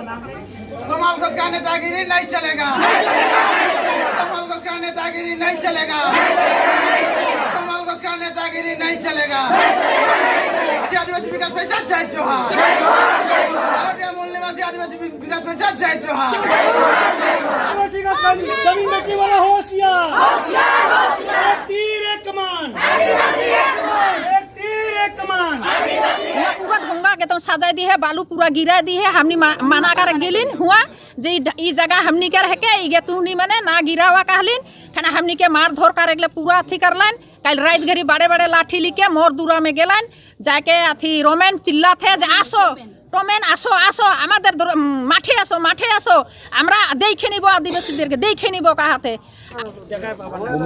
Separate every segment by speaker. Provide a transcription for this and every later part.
Speaker 1: कमाल घोष का नेतागिरी नहीं चलेगा, कमाल घोष का नेतागिरी नहीं चलेगा, कमाल घोष का नेतागिरी नहीं चलेगा। आदिवासी विकास परिषद जय जोहार, भारतीय मूल निवासी आदिवासी विकास परिषद जय जोहार।
Speaker 2: आदिवासी का जमीन बेचने वाला होशियार, एक तीर एक कमान, एक तीर एक कमान।
Speaker 3: पूरा ढोंगा के तो सजा दी है, बालू पूरा गिरा दी है। हमनी मना कर गेलिन हुआ जे ई जगह हमनी के रह के इगे तुहनी मने ना गिरावा कहलिन खाना हमनी के मार धोर कर पूरा अथी करलन। कल रात घड़ी बड़े बड़े लाठी लिखे मोर दूरा में गेलन जाके अथी रोमेन चिल्ला थे आसो टोमेन आसो आसो आमादेर माठे आसो हमरा देखे निबो आदिवासीदेर के देखे निबो कहते।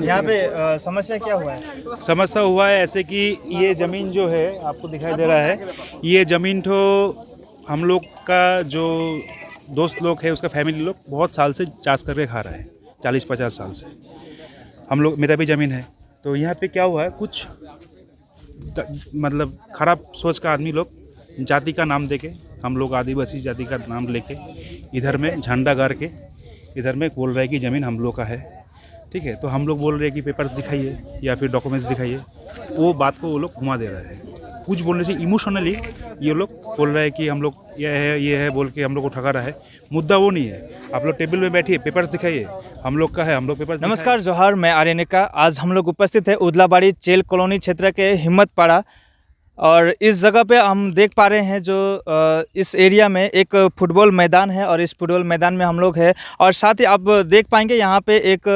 Speaker 4: यहाँ पे समस्या क्या हुआ है? समस्या हुआ है ऐसे कि ये ज़मीन जो है आपको दिखाई दे रहा है, ये ज़मीन तो हम लोग का जो दोस्त लोग है उसका फैमिली लोग बहुत साल से चाष करके खा रहा है, 40-50 साल से। हम लोग मेरा भी ज़मीन है। तो यहाँ पे क्या हुआ है, कुछ मतलब ख़राब सोच का आदमी लोग जाति का नाम देके, हम लोग आदिवासी जाति का नाम लेके इधर में झंडा गाड़ के इधर में बोल रहे हैं कि ज़मीन हम लोग का है। ठीक है, तो हम लोग बोल रहे हैं कि पेपर्स दिखाइए या फिर डॉक्यूमेंट्स दिखाइए। वो बात को वो लोग घुमा दे रहे हैं। कुछ बोलने से इमोशनली ये लोग बोल रहे हैं कि हम लोग ये है बोल के हम लोग को ठगा रहा है। मुद्दा वो नहीं है, आप लोग टेबल में बैठिए, पेपर्स दिखाइए, हम लोग का है, हम लोग पेपर्स।
Speaker 5: नमस्कार, जोहार, मैं आर्यनिका। आज हम लोग उपस्थित है उदलाबाड़ी चेल कॉलोनी क्षेत्र के हिम्मतपाड़ा, और इस जगह पे हम देख पा रहे हैं जो इस एरिया में एक फुटबॉल मैदान है, और इस फुटबॉल मैदान में हम लोग हैं। और साथ ही आप देख पाएंगे यहाँ पे एक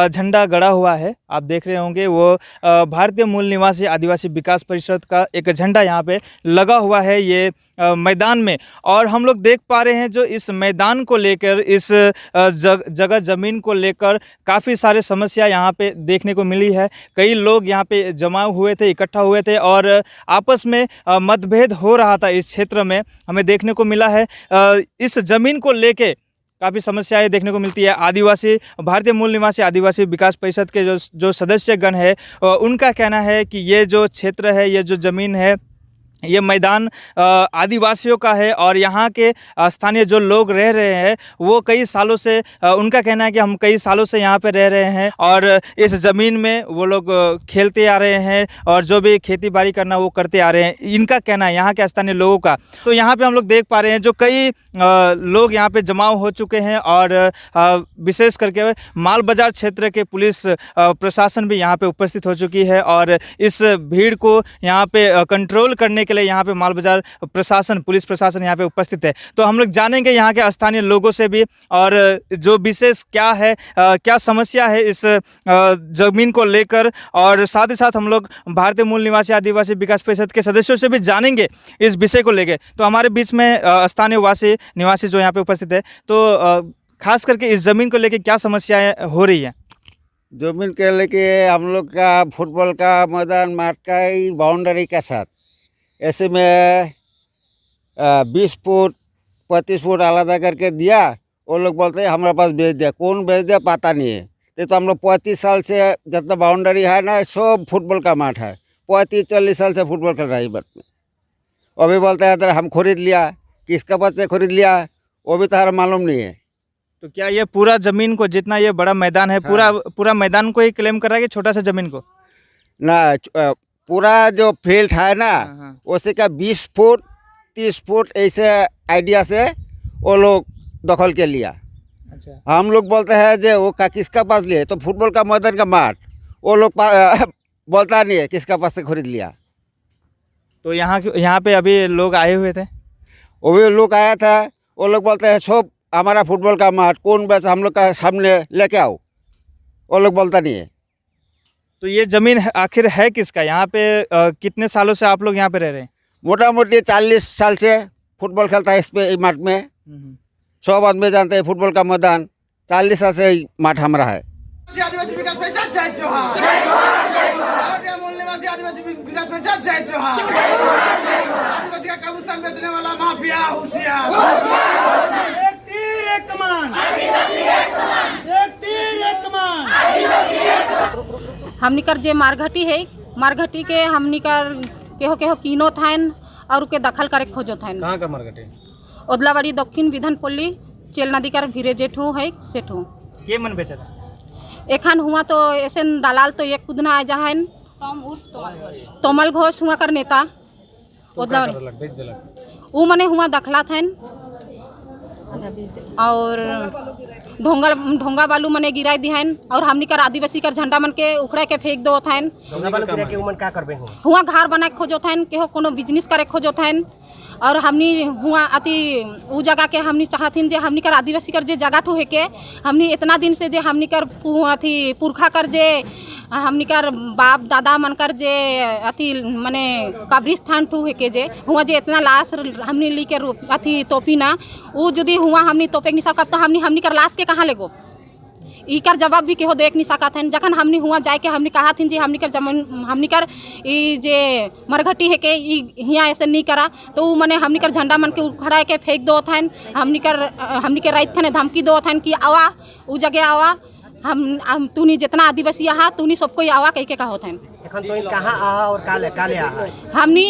Speaker 5: झंडा गड़ा हुआ है, आप देख रहे होंगे वो भारतीय मूल निवासी आदिवासी विकास परिषद का एक झंडा यहाँ पे लगा हुआ है ये मैदान में। और हम लोग देख पा रहे हैं जो इस मैदान को लेकर, इस जगह ज़मीन को लेकर काफ़ी सारे समस्या यहाँ पे देखने को मिली है। कई लोग यहाँ पे जमा हुए थे, इकट्ठा हुए थे, और आपस में मतभेद हो रहा था इस क्षेत्र में, हमें देखने को मिला है। इस ज़मीन को लेके काफ़ी समस्याएं देखने को मिलती है। आदिवासी भारतीय मूल निवासी आदिवासी विकास परिषद के जो सदस्यगण है उनका कहना है कि ये जो क्षेत्र है, ये जो ज़मीन है, ये मैदान आदिवासियों का है, और यहाँ के स्थानीय जो लोग रह रहे हैं वो कई सालों से, उनका कहना है कि हम कई सालों से यहाँ पे रह रहे हैं और इस ज़मीन में वो लोग खेलते आ रहे हैं और जो भी खेती बाड़ी करना वो करते आ रहे हैं, इनका कहना है यहाँ के स्थानीय लोगों का। तो यहाँ पे हम लोग देख पा रहे हैं जो कई लोग यहाँ पे जमाव हो चुके हैं, और विशेष करके माल बाजार क्षेत्र के पुलिस प्रशासन भी यहाँ पे उपस्थित हो चुकी है, और इस भीड़ को यहाँ पे कंट्रोल करने के लिए यहाँ पे माल बाजार प्रशासन, पुलिस प्रशासन यहाँ पे उपस्थित है। तो हम लोग जानेंगे यहाँ के स्थानीय लोगों से भी, और जो विशेष क्या है, क्या समस्या है इस ज़मीन को लेकर, और साथ ही साथ हम लोग भारतीय मूल निवासी आदिवासी विकास परिषद के सदस्यों से भी जानेंगे इस विषय को लेकर। तो हमारे बीच में स्थानीय निवासी जो यहाँ पे उपस्थित है, तो खास करके इस ज़मीन को लेकर क्या समस्याएँ हो रही हैं?
Speaker 6: ज़मीन के लेके हम लोग का फुटबॉल का मैदान माठ का ही बाउंड्री के साथ ऐसे में 20 फुट 35 फुट आलादा करके दिया। वो लोग बोलते हैं हमारे पास भेज दिया, कौन भेज दिया पता नहीं है। तो हम लोग 35 साल से जितना बाउंड्री है ना, सब फुटबॉल का माठ है। 35-40 साल से फुटबॉल खेल रहा है बट में। वो भी बोलते हैं हम खरीद लिया, किसका पास से खरीद लिया वो भी तो मालूम नहीं है।
Speaker 5: तो क्या ये पूरा ज़मीन को, जितना ये बड़ा मैदान है, पूरा मैदान को ही क्लेम कर रहा है कि छोटा सा ज़मीन को?
Speaker 6: ना, पूरा जो फील्ड है ना उसी का 20 फुट 30 फुट ऐसे आइडिया से वो लोग दखल के लिया। अच्छा। हम लोग बोलते हैं जो वो किसका पास लिए, तो फुटबॉल का मैदान का माठ वो लोग बोलता नहीं है किसका पास से खरीद लिया।
Speaker 5: तो यहाँ पे अभी लोग आए हुए थे,
Speaker 6: वो भी लोग आया था, वो लोग बोलते हैं सब हमारा फुटबॉल का माठ कौन वैसे हम लोग का सामने लेके आओ, वो लोग बोलता नहीं है।
Speaker 5: तो ये ज़मीन आखिर है किसका? यहाँ पे कितने सालों से आप लोग यहाँ पे रह रहे हैं?
Speaker 6: मोटा मोटी 40 साल से फुटबॉल खेलता है इस पे माठ में। सब आदमी जानते हैं फुटबॉल का मैदान 40 साल से माठ हमारा है।
Speaker 1: आदिवासी विकास परिषद जय जोहार, भारतीय मूल निवासी आदिवासी विकास परिषद जय जोहार। आदिवासी का कब्रिस्तान बेचने वाला माफिया होशियार,
Speaker 2: एक तीर एक कमान, एक तीर एक कमान।
Speaker 3: हमनिकर जे मारघटी है, मारघटी के हमनिकर केहो कीनो थाइन और के दखल करे खोजो थाइन।
Speaker 4: कहाँ का मारघटी?
Speaker 7: ओदलाबाड़ी दक्षिण विधानपल्ली चेल नदीकार भीरे जेठू है सेठू
Speaker 5: के मन बेचा था
Speaker 7: एखान हुआ तो ऐसे दलाल तो एक कुदना आ जहाँ तोमल घोष हुआ कर नेता ओदलाबाड़ी वो मने हुआ दखला था और ढोंगा बालू मने गिराई दिहन और हमनी कर आदिवासी कर झंडा मन के उखड़ा के फेंक दो थैन हुआ घर बना के खोजो थैन के हो कोनो बिजनेस करे खोजो थैन और हमनी हुआ अति उ जगह के हमनी चाहथिन जे हमनी कर आदिवासी कर जे जगह ठू है के हमनी इतना दिन से जे हमनी कर अति पुरखा कर जे हमनी कर बाप दादा मन कर जे अति मने कब्रिस्तान ठू है के जे हुआ जे इतना लाश हमनी ली के अति तोपी ना उ यदि हुआ हमनी तोपे नहीं सकब तो हमनी कर लाश के कहाँ लेगो इकर जवाब भी केहो देख नहीं सकत हन जखन हमनी हुआ जाए के हमनी कहा थी जे हमनी कर जमीन हमनी कर ई जे मरघटी है के हिया ऐसे नहीं करा तो उ मने हमनी कर झंडा मन के उखड़ा के फेंक दो थन हमनी के रात खने धमकी दो थन कि आवा उ जगह आवा हम तूनी जितना आदिवासी आहा तूनी सबको आवा कह के कहो थन
Speaker 8: तो कहाँ आहा और काले काले आहा
Speaker 7: हमनी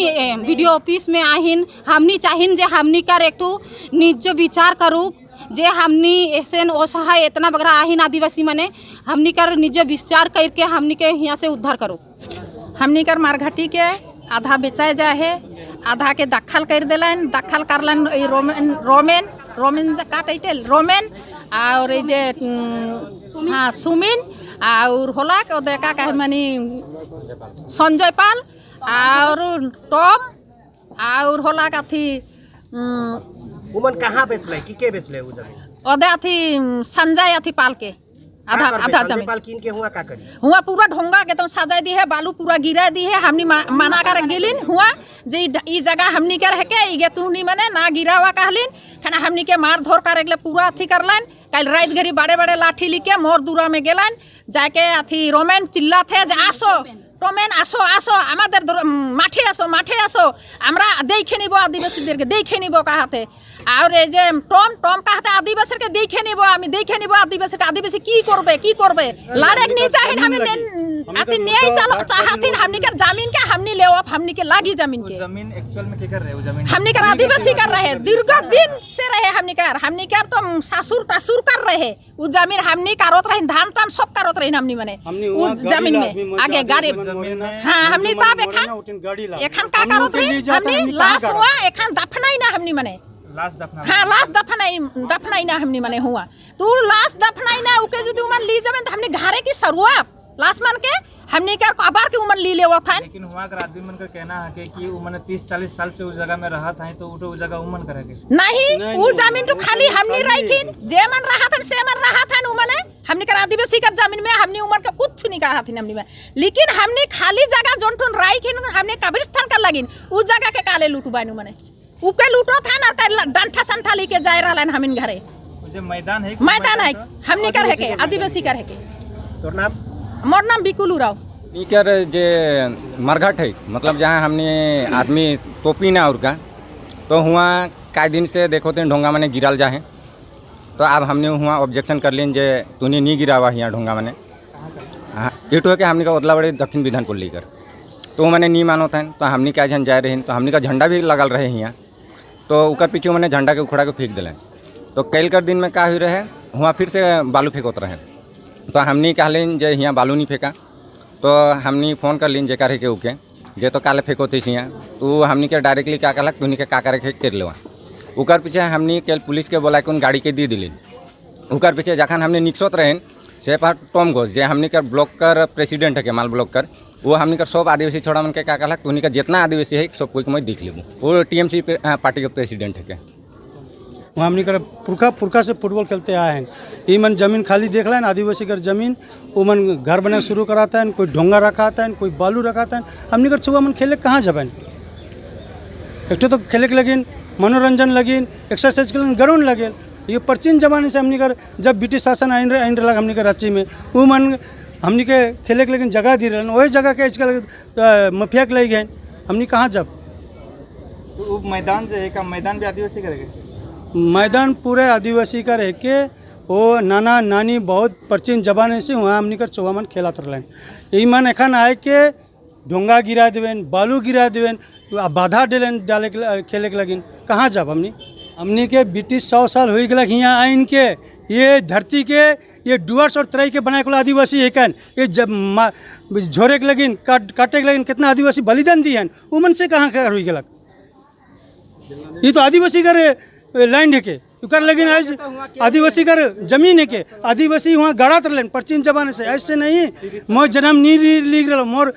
Speaker 7: वीडियो ऑफिस में आहिन हमनी चाहिन जे हमनी कर एकटू निज विचार करू जे हमनी ऐसे असहाय इतना बगरा आहिन आदिवासी मने हमनी कर निज विचार करके हमनी के यहाँ से उद्धार करो
Speaker 3: हमनी कर मारघटी के आधा बेचाए जाए है आधा के दखल कर दिलन दखल करलन रोमेन का टाइटल रोमेन और जे हाँ सुमिन और होला के देखा कहे मनी संजय पाल और टॉम और होला का थी
Speaker 8: उमन कहाँ बेचले की बेचले उ जमीन
Speaker 3: ओदे अथी संजय अथी पाल के आधा जमीन
Speaker 8: पाल कीन के हुआ का करी
Speaker 3: हुआ पूरा ढोंगा के तो सजाई दी है बालू पूरा गिरा दी है हमनी मना कर गेलिन हुआ जे ई जगह हमनी के रह के इगे तूनी मने ना गिरावा कहलिन खाना हमनी के मार धोर कर एकले पूरा अथी करलन कल रात घड़ी बड़े बड़े लाठी लिके मोर दूरा में गेलन जाके अथी रोमेन चिल्ला थे जे आसो रोमेन आसो आसो आमादेर माठे आसो आमरा देखे निबो आदिवासीदेर के देखे निबो कहते और ए जे टॉम कहते आदिवासी के देखे निबो आमी देखे निबो आदिवासी के आदिवासी की करबे लाड़े नहीं चाहिन हमने अति न्याय चाहतिन हमनी के जमीन के हमनी ले अब हमनी के लागी जमीन के
Speaker 5: जमीन एक्चुअल में क्या कर रहे हो जमीन
Speaker 3: हमनी के आदिवासी कर रहे दीर्घ दिन से रहे हमनी के तो ससुर कर रहे वो जमीन हमनी करत रहे धान तान सब करत रहे हमनी मने वो जमीन में आगे गाड़ी हाँ हमनी तब एखन का करत रहे हमनी लाश हुआ एखन दफनाई ना हमनी मने
Speaker 5: लाश दफना
Speaker 3: हाँ लाश दफनाई ना हमनी मने हुआ तू लाश दफनाई ना उके जदी उमन ली जमीन हमनी घरे की सरुआ लाश मन के हमनी के कबार के उमन ली ले वो था
Speaker 5: लेकिन हुआ कर आदमी मन का कहना है कि उमन 30-40 साल से उस जगह में रहा था तो उस जगह उमन करेंगे
Speaker 3: नहीं वो जमीन तो खाली हमनी रखिन जे मन रहा था से मन रहा था उमने हमनी कर आदिवासी का जमीन में हमनी उमर के कुछ नहीं कहा थी हमनी में लेकिन हमनी खाली जगह जोंठुन राखिन हमने कब्रिस्तान कर लगिन उस जगह के काले लूटबाइन उमने उके लूटो था ना डंठा संठा लेके जाए रहलन हमिन घरे
Speaker 5: मैदान है
Speaker 3: हमनी कर है के आदिवासी कर है के
Speaker 8: तोर नाम
Speaker 3: मोर नाम बिकुल उराव
Speaker 9: इकर जे मरघट है मतलब जहाँ हमने आदमी तोपी ना और का तो हुआ कई दिन से देखो तो ढोंगा मने गिरल जा है तो अब हमने हुआ ऑब्जेक्शन कर लीन जे तूने नहीं गिरा हुआ यहाँ ढोंगा मने इट हो के हमने का ओदलाबाड़ी दक्षिण विधानपल्ली कर तो मैंने नहीं मानो था तो हमने क्या झन जाए रही तो हमने का झंडा भी लगल रहे यहाँ तो उकर पीछे मैंने झंडा के उखड़ा के फेंक दिले तो कल कर दिन में क्या हुई रहे हुआ फिर से बालू फेंकत रहे तो हमने कहलिन जे यहाँ बालू नहीं फेंका तो हमने फ़ोन कर लीन जे करे के उके जे तो काले फेंको थे यहाँ तो हमने के डायरेक्टली क्या कहलक तुनी के का करे के कर लेवा उकर पीछे हमने कल पुलिस के बोला कि गाड़ी के दी दिलिन उकर पीछे जखन हमने निकसत रहें से पर टॉम घोष जे हमने कर ब्लॉक कर प्रेसिडेंट है के माल ब्लॉक कर वो हमने कर सब आदिवासी छोड़ा मन के क्या कहलक तुनी का जितना आदिवासी है सब कोई मैं देख लेबू वो टीएमसी पार्टी के प्रेसिडेंट है के
Speaker 2: वहाँ हमने कर पुरखा से फुटबॉल खेलते आए हैं ये मन जमीन खाली देख लें आदिवासी कर जमीन वो मन घर बने शुरू कराता है कोई ढोंगा रखाता है कोई बालू रखाता है हमने कर छुआ मन खेले कहाँ जबन एक तो खेले के लगिन मनोरंजन लगिन एक्सरसाइज के लिए ग्राउंड लगे ये प्राचीन जमाने से हमने कर जब ब्रिटिश शासन आइन रहा हमने कर राज्य में वो मन हमने के खेले के लेकिन जगह दी रहे वही जगह के इसका मफिया के ले गए हमने कहाँ जब
Speaker 5: वो मैदान जो है का मैदान भी आदिवासी करेंगे
Speaker 2: मैदान पूरे आदिवासी का रह के वो नाना नानी बहुत प्राचीन जमाने से वहाँ हमने कर चौवा मन खेला रहे यही मन एखन आए के ढोंगा गिरा देवें बालू गिरा देवें बाधा डाले खेले के लगिन कहाँ जब हमने हमने के ब्रिटिश 100 साल हो गया यहाँ आइन के ये धरती के ये डुअर्स और तराई के बनाए को आदिवासी है कैन ये जब झोरे के लगिन काटे के लगिन कितना आदिवासी बलिदान दिए हैं उमन से कहाँ कर हुई गलक ये तो आदिवासी का लैंड है के कर लेकिन आज आदिवासी का जमीन है के आदिवासी वहाँ गाड़ा तर लेन प्राचीन जमाने से ऐसे नहीं मोर जन्म नहीं लिख रहा मोर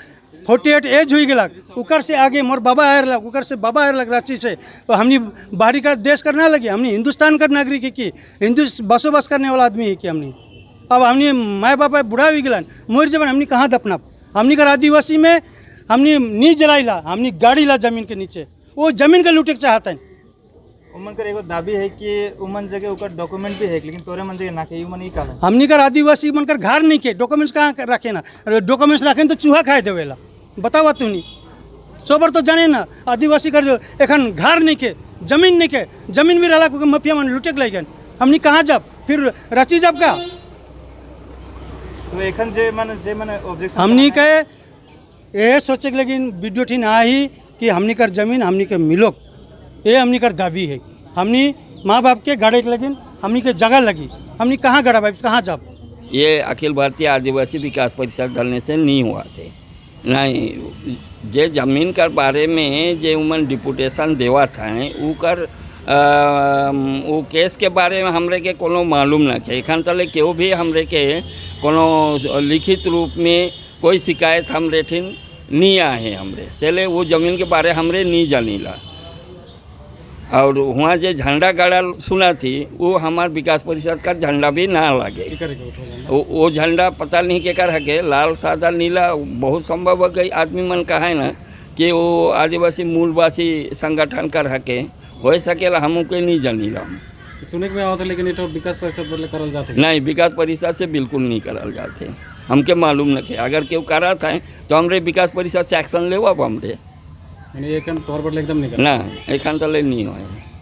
Speaker 2: 48 एज हुई गलक उकर से आगे मोर बाबा आयर लग उकर से बाबा आयर लग रांची से तो हमने बाहरी का देश करना लगे हमने हिंदुस्तान का नागरिक है कि हिंदू बसोबास करने वाला आदमी है कि हमने अब हमने माए बाप बूढ़ा हुई गलन मोर जबन हमने कहाँ दफना हमने कर आदिवासी में हमने नी जलाइला हमने गाड़ी ला जमीन के नीचे वो जमीन का लूटे चाहता है
Speaker 5: उमन कर एगो दाबी है कि उमन जगह ओकर डॉक्यूमेंट भी है लेकिन तोरे मन जगह ना के उमन ही काला
Speaker 2: हमनी कर आदिवासी मन कर घर नहीं के डॉक्यूमेंट्स कहाँ रखे ना डॉक्यूमेंट्स रखे तो चूहा खाए देवेला बतावा तू नहीं सोबर तो जाने ना आदिवासी कर एखन घर नहीं के जमीन भी रहा क्योंकि मफिया मन लुटे के लगे हमनी कहाँ जब फिर रची जब का
Speaker 5: तो एखन जे मन ऑब्जेक्शन
Speaker 2: हमनी के ये सोचे के लेकिन वीडियो ठीक ना ही कि हमनी कर जमीन हमनी के मिलो ये हमनी कर दाबी है हमनी माँ बाप के गाड़े के लगिन हमनी के जगह लगी हमनी कहाँ गड़ा भाई कहाँ जब
Speaker 10: ये अखिल भारतीय आदिवासी विकास परिषद डालने से नहीं हुआ थे नहीं जे जमीन कर बारे में जे उमन डिपुटेशन देवा था उ कर वो केस के बारे में हमरे के कोनो मालूम ना थे एखन तले केहू भी हमरे के कोनो लिखित रूप में कोई शिकायत हमरे ठिन नहीं आए हमरे चले वो जमीन के बारे हमरे नहीं जानीला और वहाँ जो झंडा गाड़ा सुना थी वो हमार विकास परिषद का झंडा भी ना लगे वो झंडा पता नहीं के कर हके लाल सादा नीला बहुत संभव है कई आदमी मन का है ना कि वो आदिवासी मूलवासी संगठन कर हके हो सकेला हम के नहीं जानीला
Speaker 5: सुने में आवत लेकिन तो विकास परिषद बोले करल जाते
Speaker 10: नहीं विकास परिषद से बिल्कुल नहीं करल जाते हमके मालूम न थे अगर केहू करा था तो हमरे विकास परिषद से एक्शन लेवा हमरे
Speaker 5: तौर पर एकदम नहीं
Speaker 10: ना एखन तले नहीं हुआ है।